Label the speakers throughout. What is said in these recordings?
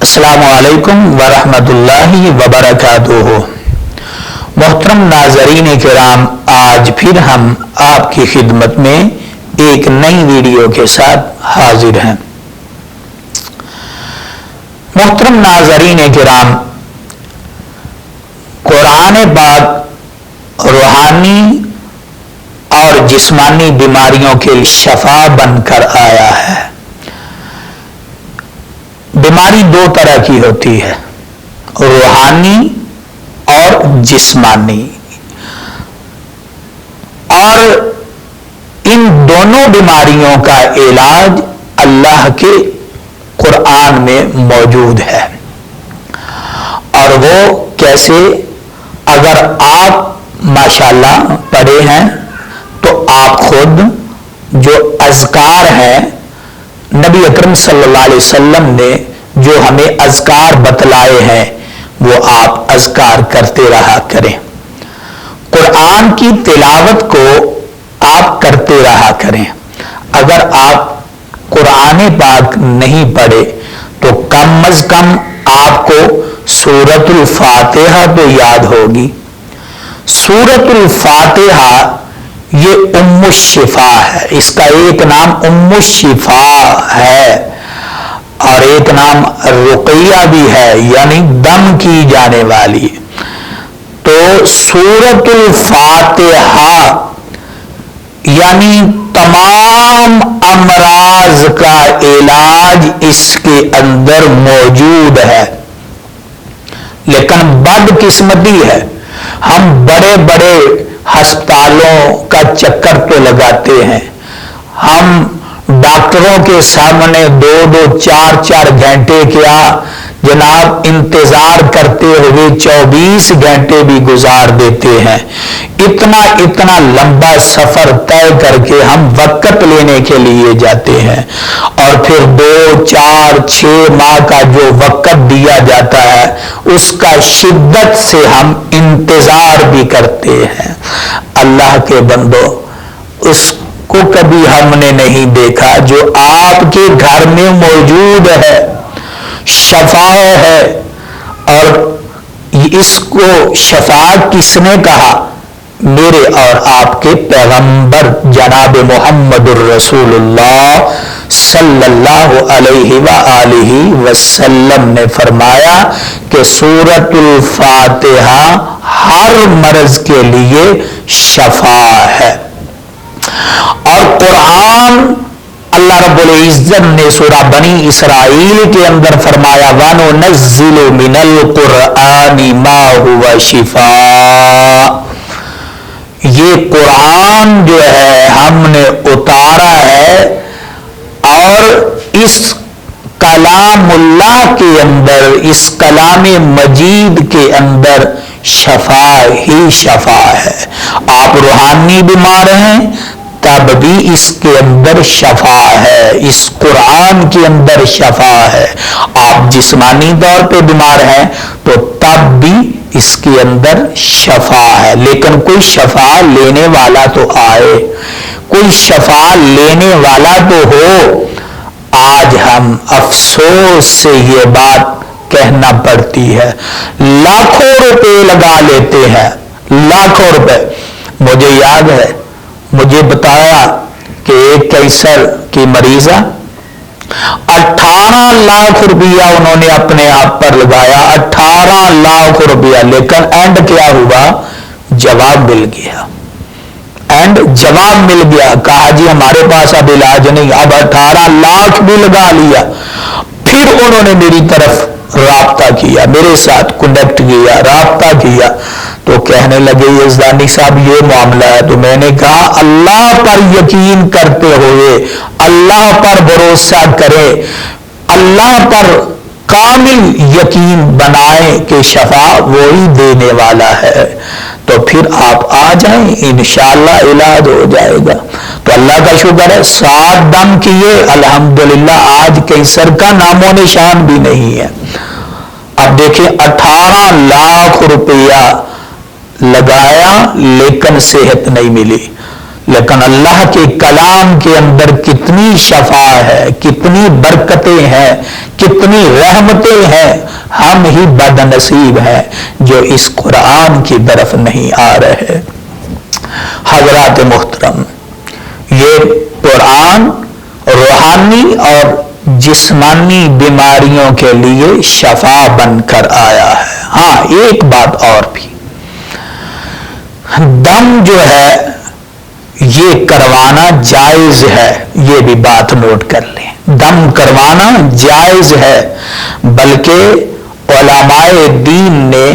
Speaker 1: السلام علیکم ورحمۃ اللہ وبرکاتہ۔ محترم ناظرین کرام، آج پھر ہم آپ کی خدمت میں ایک نئی ویڈیو کے ساتھ حاضر ہیں۔ محترم ناظرین کرام، قرآن پاک روحانی اور جسمانی بیماریوں کے شفا بن کر آیا ہے۔ بیماری دو طرح کی ہوتی ہے، روحانی اور جسمانی، اور ان دونوں بیماریوں کا علاج اللہ کے قرآن میں موجود ہے۔ اور وہ کیسے؟ اگر آپ ماشاءاللہ پڑھے ہیں تو آپ خود جو اذکار ہیں، نبی اکرم صلی اللہ علیہ وسلم نے جو ہمیں اذکار بتلائے ہیں وہ آپ اذکار کرتے رہا کریں۔ قرآن کی تلاوت کو آپ کرتے رہا کریں۔ اگر آپ قرآن پاک نہیں پڑھے تو کم از کم آپ کو سورۃ الفاتحہ تو یاد ہوگی۔ سورۃ الفاتحہ یہ ام الشفا ہے، اس کا ایک نام ام الشفا ہے اور ایک نام رقیہ بھی ہے، یعنی دم کی جانے والی۔ تو سورۃ الفاتحہ یعنی تمام امراض کا علاج اس کے اندر موجود ہے۔ لیکن بدقسمتی ہے، ہم بڑے بڑے ہسپتالوں کا چکر تو لگاتے ہیں، ہم ڈاکٹروں کے سامنے دو چار گھنٹے کیا جناب انتظار کرتے ہوئے 24 گھنٹے بھی گزار دیتے ہیں۔ اتنا لمبا سفر طے کر کے ہم وقت لینے کے لیے جاتے ہیں، اور پھر 2 4 6 ماہ کا جو وقت دیا جاتا ہے اس کا شدت سے ہم انتظار بھی کرتے ہیں۔ اللہ کے بندو، اس کو کبھی ہم نے نہیں دیکھا جو آپ کے گھر میں موجود ہے، شفا ہے۔ اور اس کو شفا کس نے کہا؟ میرے اور آپ کے پیغمبر جناب محمد الرسول اللہ صلی اللہ علیہ وآلہ وسلم نے فرمایا کہ سورۃ الفاتحہ ہر مرض کے لیے شفا ہے۔ اور قرآن اللہ رب العزت نے سورہ بنی اسرائیل کے اندر فرمایا وَنُنَزِّلُ مِنَ الْقُرْآنِ مَا هُوَ شِفَاءٌ۔ یہ قرآن جو ہے ہم نے اتارا ہے، اور اس کلام اللہ کے اندر، اس کلام مجید کے اندر شفا ہی شفا ہے۔ آپ روحانی بیمار ہیں تب بھی اس کے اندر شفا ہے، اس قرآن کے اندر شفا ہے۔ آپ جسمانی طور پہ بیمار ہیں تو تب بھی اس کے اندر شفا ہے۔ لیکن کوئی شفا لینے والا تو آئے، کوئی شفا لینے والا تو ہو۔ آج ہم افسوس سے یہ بات کہنا پڑتی ہے، لاکھوں روپے لگا لیتے ہیں، لاکھوں روپے۔ مجھے یاد ہے، مجھے بتایا کہ ایک کینسر کی مریضہ 18 لاکھ روپیہ انہوں نے اپنے آپ پر لگایا، 18 لاکھ روپیہ، لیکن اینڈ کیا ہوا؟ جواب مل گیا، جواب مل گیا۔ کہا جی ہمارے پاس اب علاج نہیں، اب 18 لاکھ بھی لگا لیا۔ پھر انہوں نے میری طرف رابطہ کیا، میرے ساتھ کنیکٹ کیا، رابطہ کیا، تو کہنے لگے یزدانی صاحب یہ معاملہ ہے۔ تو میں نے کہا اللہ پر یقین کرتے ہوئے، اللہ پر بھروسہ کرے، اللہ پر کامل یقین بنائے کہ شفا وہی دینے والا ہے، تو پھر آپ آ جائیں، انشاءاللہ علاج ہو جائے گا۔ تو اللہ کا شکر ہے، 7 دم کیے، الحمدللہ آج کینسر کا نام و نشان بھی نہیں ہے۔ اب دیکھیں 18 لاکھ روپیہ لگایا لیکن صحت نہیں ملی، لیکن اللہ کے کلام کے اندر کتنی شفا ہے، کتنی برکتیں ہیں، کتنی رحمتیں ہیں، ہم ہی بد نصیب ہیں جو اس قرآن کی طرف نہیں آ رہے۔ حضرات محترم، یہ قرآن روحانی اور جسمانی بیماریوں کے لیے شفا بن کر آیا ہے۔ ہاں، ایک بات اور بھی، دم جو ہے یہ کروانا جائز ہے، یہ بھی بات نوٹ کر لیں، دم کروانا جائز ہے، بلکہ علماء دین نے،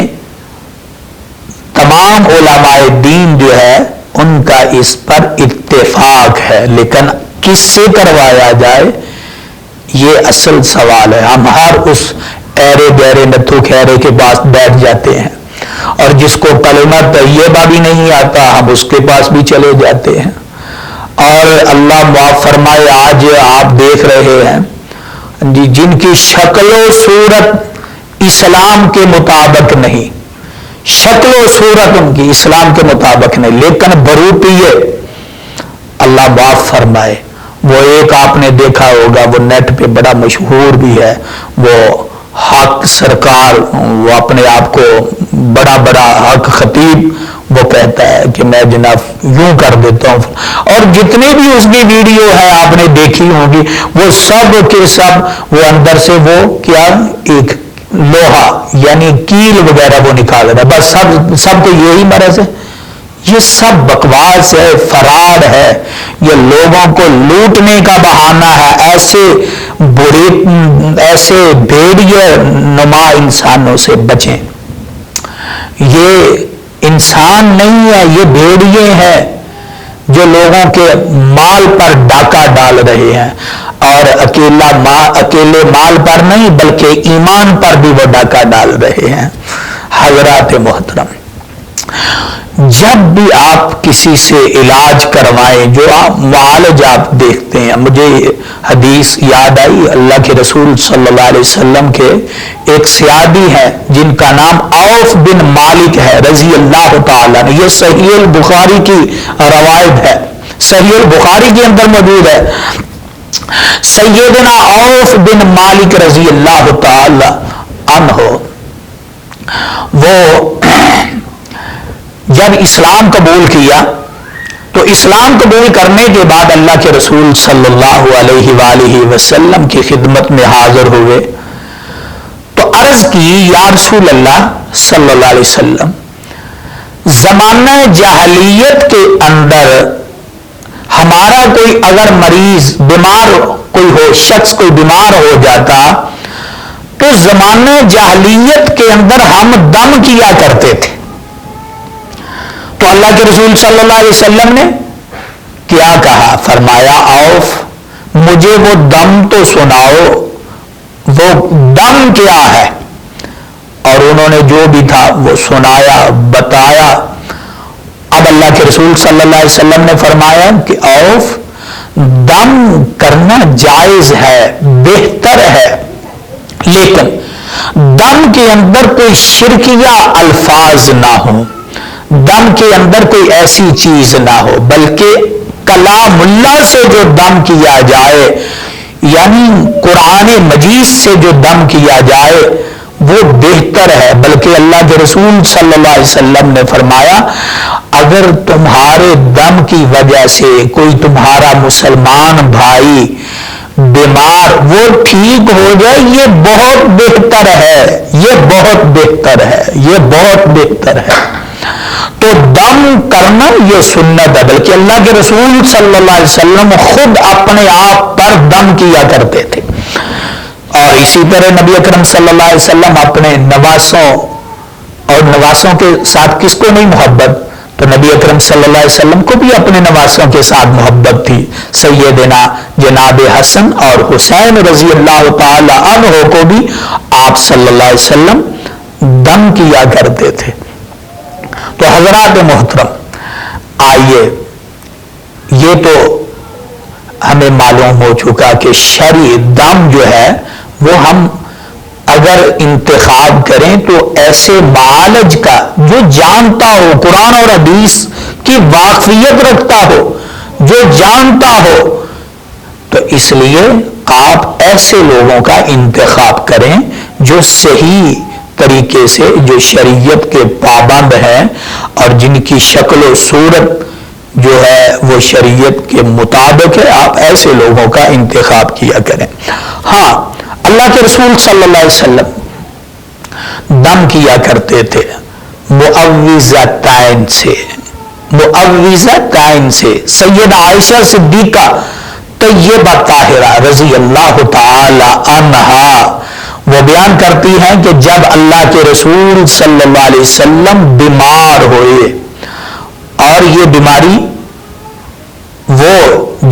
Speaker 1: تمام علماء دین جو ہے ان کا اس پر اتفاق ہے، لیکن کس سے کروایا جائے یہ اصل سوال ہے۔ ہم ہر اس ایرے بیرے نتھو خیرے کے پاس بیٹھ جاتے ہیں، اور جس کو کلمہ طیبہ بھی نہیں آتا ہم اس کے پاس بھی چلے جاتے ہیں، اور اللہ معاف فرمائے آج آپ دیکھ رہے ہیں جن کی شکل و صورت اسلام کے مطابق نہیں، شکل و صورت ان کی اسلام کے مطابق نہیں، لیکن بروپیے، اللہ معاف فرمائے، وہ ایک آپ نے دیکھا ہوگا، وہ نیٹ پہ بڑا مشہور بھی ہے، وہ حق سرکار، وہ اپنے آپ کو بڑا بڑا حق خطیب، وہ کہتا ہے کہ میں جناب یوں کر دیتا ہوں، اور جتنے بھی اس کی ویڈیو ہے آپ نے دیکھی ہوگی، وہ سب کے سب وہ اندر سے وہ کیا ایک لوہا یعنی کیل وغیرہ وہ نکال رہا ہے، بس سب کو یہی مرض ہے۔ یہ سب بکواس ہے، فراڈ ہے، یہ لوگوں کو لوٹنے کا بہانہ ہے۔ ایسے برے، ایسے بھیڑیے نما انسانوں سے بچیں۔ یہ انسان نہیں ہے، یہ بھیڑیے ہیں جو لوگوں کے مال پر ڈاکہ ڈال رہے ہیں، اور اکیلے مال پر نہیں بلکہ ایمان پر بھی وہ ڈاکہ ڈال رہے ہیں۔ حضرات محترم، جب بھی آپ کسی سے علاج کروائیں، جو آپ معالج آپ دیکھتے ہیں، مجھے حدیث یاد آئی، اللہ کے رسول صلی اللہ علیہ وسلم کے ایک صحابی ہیں جن کا نام عوف بن مالک ہے رضی اللہ تعالیٰ نے، یہ صحیح البخاری کی روایت ہے، صحیح البخاری کے اندر موجود ہے۔ سیدنا عوف بن مالک رضی اللہ تعالی عنہ، وہ جب اسلام قبول کیا تو اسلام قبول کرنے کے بعد اللہ کے رسول صلی اللہ علیہ وآلہ وسلم کی خدمت میں حاضر ہوئے تو عرض کی، یا رسول اللہ صلی اللہ علیہ وسلم، زمانہ جاہلیت کے اندر ہمارا کوئی اگر مریض بیمار کوئی ہو، شخص کوئی بیمار ہو جاتا تو زمانہ جاہلیت کے اندر ہم دم کیا کرتے تھے۔ تو اللہ کے رسول صلی اللہ علیہ وسلم نے کیا کہا؟ فرمایا، عوف مجھے وہ دم تو سناؤ، وہ دم کیا ہے؟ اور انہوں نے جو بھی تھا وہ سنایا، بتایا۔ اب اللہ کے رسول صلی اللہ علیہ وسلم نے فرمایا کہ عوف دم کرنا جائز ہے، بہتر ہے، لیکن دم کے اندر کوئی شرکیہ الفاظ نہ ہوں، دم کے اندر کوئی ایسی چیز نہ ہو، بلکہ کلام اللہ سے جو دم کیا جائے، یعنی قرآن مجید سے جو دم کیا جائے وہ بہتر ہے۔ بلکہ اللہ کے رسول صلی اللہ علیہ وسلم نے فرمایا، اگر تمہارے دم کی وجہ سے کوئی تمہارا مسلمان بھائی بیمار وہ ٹھیک ہو جائے، یہ بہت بہتر ہے، یہ بہت بہتر ہے، یہ بہت بہتر ہے۔ تو دم کرنا یہ سنت ہے، بلکہ اللہ کے رسول صلی اللہ علیہ وسلم خود اپنے آپ پر دم کیا کرتے تھے۔ اور اسی طرح نبی اکرم صلی اللہ علیہ وسلم اپنے نواسوں، اور نواسوں کے ساتھ کس کو نہیں محبت؟ تو نبی اکرم صلی اللہ علیہ وسلم کو بھی اپنے نواسوں کے ساتھ محبت تھی۔ سیدنا جناب حسن اور حسین رضی اللہ تعالی عنہ کو بھی آپ صلی اللہ علیہ وسلم دم کیا کرتے تھے۔ تو حضرات محترم، آئیے، یہ تو ہمیں معلوم ہو چکا کہ شرعی دم جو ہے وہ ہم اگر انتخاب کریں تو ایسے معالج کا جو جانتا ہو، قرآن اور حدیث کی واقفیت رکھتا ہو، جو جانتا ہو. تو اس لیے آپ ایسے لوگوں کا انتخاب کریں جو صحیح طریقے سے، جو شریعت کے پابند ہیں اور جن کی شکل و صورت جو ہے وہ شریعت کے مطابق ہے. آپ ایسے لوگوں کا انتخاب کیا کریں. ہاں، اللہ کے رسول صلی اللہ علیہ وسلم دم کیا کرتے تھے معوذتین سے. معوذتین سے سیدہ عائشہ صدیقہ طیبہ طاہرہ رضی اللہ تعالی عنہا وہ بیان کرتی ہیں کہ جب اللہ کے رسول صلی اللہ علیہ وسلم بیمار ہوئے، اور یہ بیماری وہ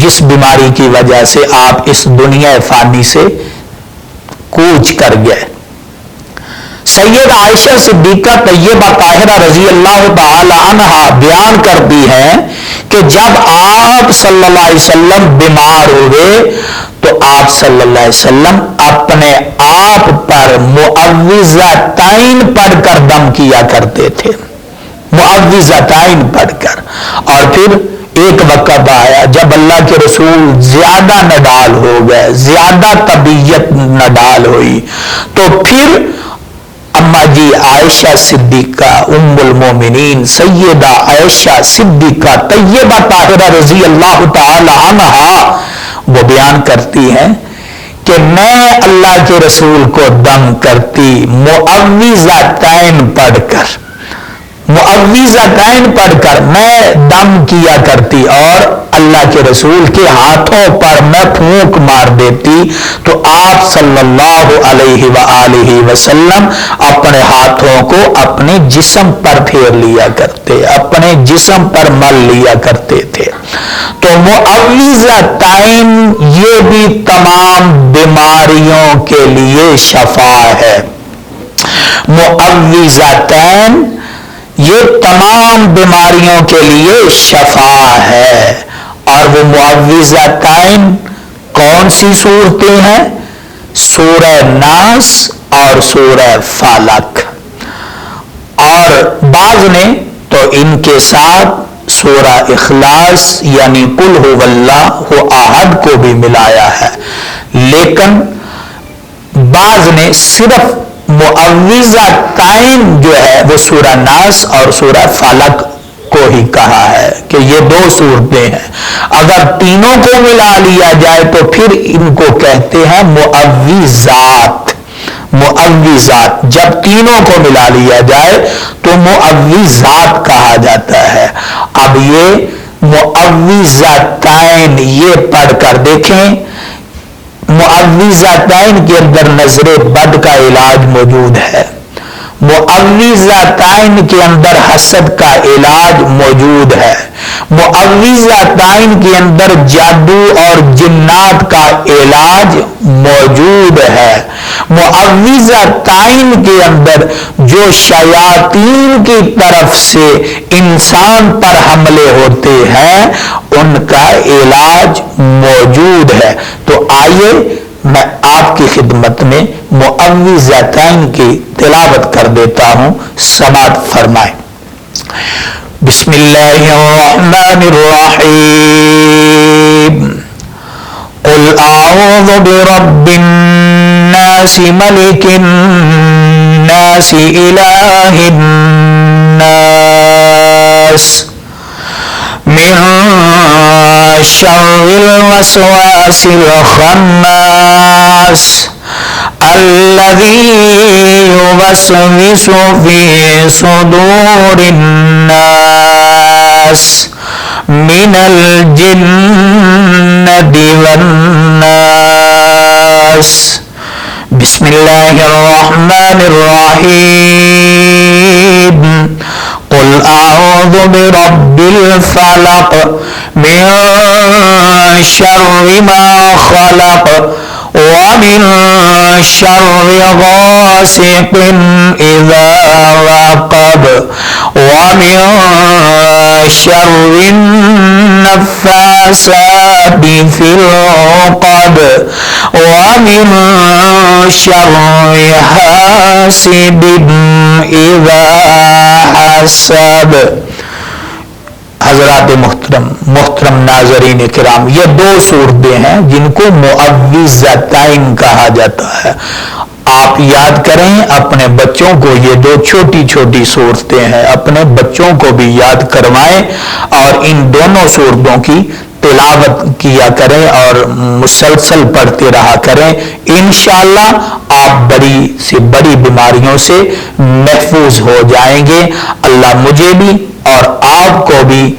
Speaker 1: جس بیماری کی وجہ سے آپ اس دنیا فانی سے کوچ کر گئے، سید عائشہ صدیقہ طیبہ طاہرہ رضی اللہ تعالی عنہا بیان کرتی ہیں کہ جب آپ صلی اللہ علیہ وسلم بیمار ہوئے تو آپ صلی اللہ علیہ وسلم اپنے آپ پر معوذتین پڑھ کر دم کیا کرتے تھے. معوذتین پڑھ کر. اور پھر ایک وقت آیا جب اللہ کے رسول زیادہ نڈال ہو گئے، زیادہ طبیعت نڈال ہوئی، تو پھر اما جی عائشہ صدیقہ ام المومنین سیدہ عائشہ صدیقہ طیبہ طاہرہ رضی اللہ تعالی عنہا وہ بیان کرتی ہیں کہ میں اللہ کے رسول کو دم کرتی معوذتین پڑھ کر. معوذتین پڑھ کر میں دم کیا کرتی اور اللہ کے رسول کے ہاتھوں پر میں پھونک مار دیتی تو آپ صلی اللہ علیہ وآلہ وسلم اپنے ہاتھوں کو اپنے جسم پر پھیر لیا کرتے، اپنے جسم پر مل لیا کرتے تھے. تو معوذتین یہ بھی تمام بیماریوں کے لیے شفا ہے. معوذتین یہ تمام بیماریوں کے لیے شفا ہے. اور وہ معوذتین کون سی صورتیں ہیں؟ سورہ ناس اور سورہ فلق. اور بعض نے تو ان کے ساتھ سورہ اخلاص یعنی قل هو اللہ احد کو بھی ملایا ہے، لیکن بعض نے صرف معوذتین جو ہے وہ سورہ ناس اور سورہ فلق کو ہی کہا ہے کہ یہ دو صورتیں ہیں. اگر تینوں کو ملا لیا جائے تو پھر ان کو کہتے ہیں معوذات. معوذات جب تینوں کو ملا لیا جائے تو معوذات کہا جاتا ہے. اب یہ معوذتین یہ پڑھ کر دیکھیں. معوذتین کے اندر نظر بد کا علاج موجود ہے، معوذتین کے اندر حسد کا علاج موجود ہے، معوذتین کے اندر جادو اور جنات کا علاج موجود ہے، معوذتین کے اندر جو شیاطین کی طرف سے انسان پر حملے ہوتے ہیں ان کا علاج موجود ہے. تو آئیے میں آپ کی خدمت میں معوذتین کی تلاوت کر دیتا ہوں، سماعت فرمائیں. بسم اللہ الرحمن الرحیم. قل اعوذ برب الناس ملک الناس الہ الناس من شر الوسواس الخناس الذي يوسوس في صدور الناس من الجنة والناس. بسم الله الرحمن الرحيم. قل أعوذ برب الفلق من شر ما خلق ومن شر غاسق إذا وقب ومن شر النفاسات في العقد ومن شر حاسد إذا حسد. حضرات محترم ناظرین کرام، یہ دو صورتیں ہیں جن کو معوذتین کہا جاتا ہے۔ آپ یاد کریں اپنے بچوں کو، یہ دو چھوٹی چھوٹی صورتیں ہیں، اپنے بچوں کو بھی یاد کروائیں اور ان دونوں صورتوں کی تلاوت کیا کریں اور مسلسل پڑھتے رہا کریں۔ انشاءاللہ آپ بڑی سے بڑی بیماریوں سے محفوظ ہو جائیں گے۔ اللہ مجھے بھی اور آپ کو بھی